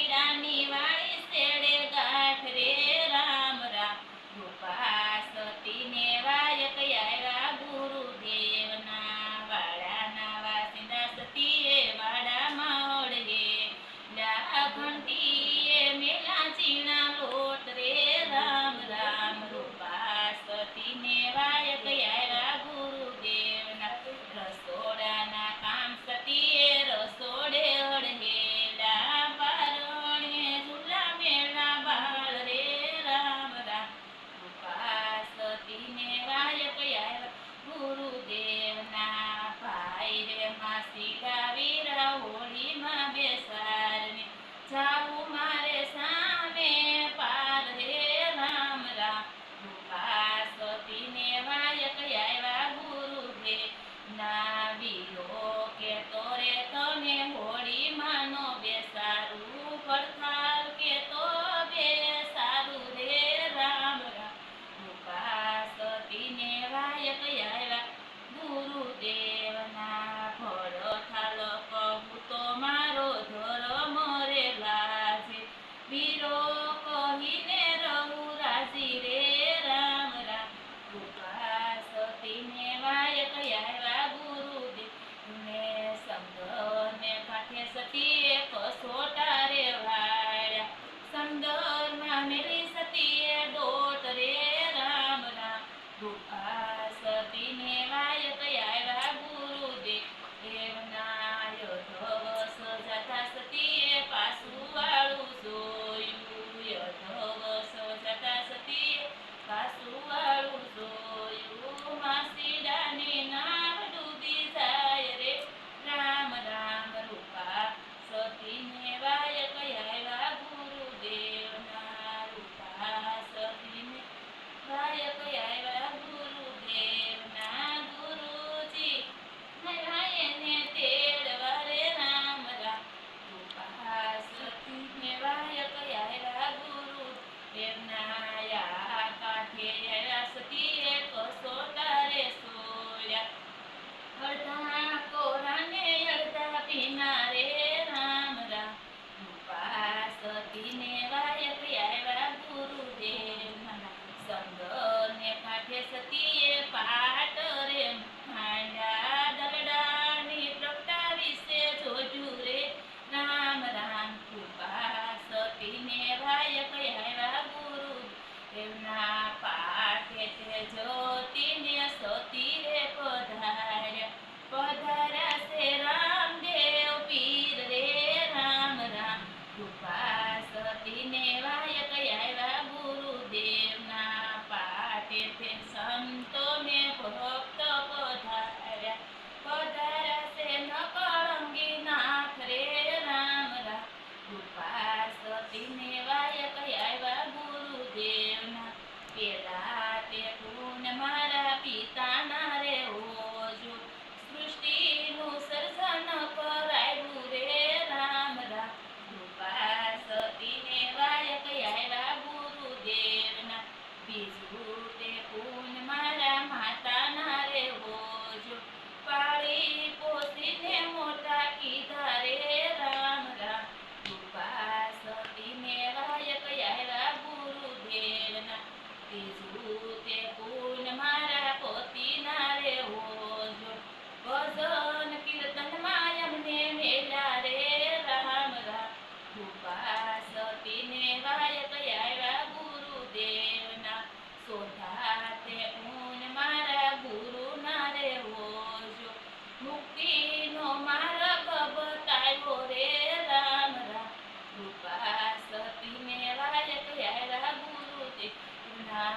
માસીડાની વાળી શેડે ગાંઠ રે રામ રામ રૂપા સતીને વાયક આવ્યા ગુરુદેવના વાડાના વાસિંદા સતીએ વાડામાં ઓળગે લા ઘંટીએ મેલા ચીણા લોટ રે રામ રામ રૂપા સતીને વાયક આવ્યા ગુરુદેવના રસોડાના કામ સતીએ રસોડે અડહેલા બારણે ઝૂલા મેળા બાળ રે રામ રામ રૂપા સતીને વાયક આવ્યા ગુરુદેવના ભાઈ રે માસી ગાવીરા હોળીમાં બેસાડને જાવું મારે સામે પાર રે રામ રામ રૂપા સતીને વાયક આવ્યા ગુરુદેવ ના વીરો કે તોરે તમે હોળીમાં નો બેસારું પડથાર કે તો બેસારું રે રામ રામ રૂપા સતીને વાયક આવ્યા ગુરુદેવના ભળો થાલો કહું તો મારો ધર્મ રે લાજે વીરો કહીને રહું રાજી રે રામ રામ રૂપા સતીને વાયક આવ્યા ગુરુદેવને સમદરને કાંઠે સતીએ કસોટા રે વાળ્યા સમદરમાં મેલી સતીએ દોટ રે રામ રામ રૂપા સતીને વાયક આવ્યા ગુરુદેવના યધવસ જતા સતીએ પાછું વાળું જોયું યધવસ જતા સતીએ પાછું વાળું જોયું માસીડાની નાવ ડૂબી જાય રે રામ રામ રૂપા સતીને વાયક આવ્યા ગુરુદેવના રૂપા સતીને વાયક આવ્યા ગુરુદેવના ગુરુજી નયને તેડવા રે રામ રામ રૂપા સતીને વાયક આવ્યા ગુરુદેવના યા કાંઠે આવ્યા સતીએ કસોટા રે સોળ્યા અડધા કોરાને અડધા પીના રે રામ રામ રૂપા સતીને વાયક આવ્યા ગુરુદેવના સમદરને કાંઠે સતીએ પાટ રે માંડ્યા દલડાની પ્રગટાવી છે જોજુ રે રામ રામ રૂપા સતીને વાયક આવ્યા ગુરુદેવના પાઠે તે જ્યોતિને સતી રે પધાર્યા પધાર્યા છે રામદેવ પીર રે રામ રામ રૂપા સતીને વાયક આવ્યા ગુરુદેવના પાટે તે સંતો ને ભક્ત પધાર્યા પધાર્યા છે નકળંગી નાથ રે રામ રામ રૂપા સતીને વાયક આવ્યા ગુરુદેવના પેલા તે ગુણ મારા પિતાના રે હોજો સૃષ્ટિનું સર્જન કરાયું રે રામ રામ રૂપા સતીને વાયક આવ્યા ગુરુદેવના બીજું તે ગુણ મારા માતાના રે હોજો પાળી પોસીને મોટા કીધા રે રામ રામ રૂપા સતીને વાયક આવ્યા ગુરુદેવના ત્રીજું તે ગુણ મારા પોતીના રે હોજો ભજન કીર્તનમાં એમને મેલા રે રામ રામ રૂપા સતીને વાયક આવ્યા ગુરુદેવના સોધા તે ગુણ મારા ગુરુના રે હોજો મુક્તિનો માર્ગ બતાવ્યો રે રામ રામ રૂપા સતીને વાયક આવ્યા ગુરુદેવના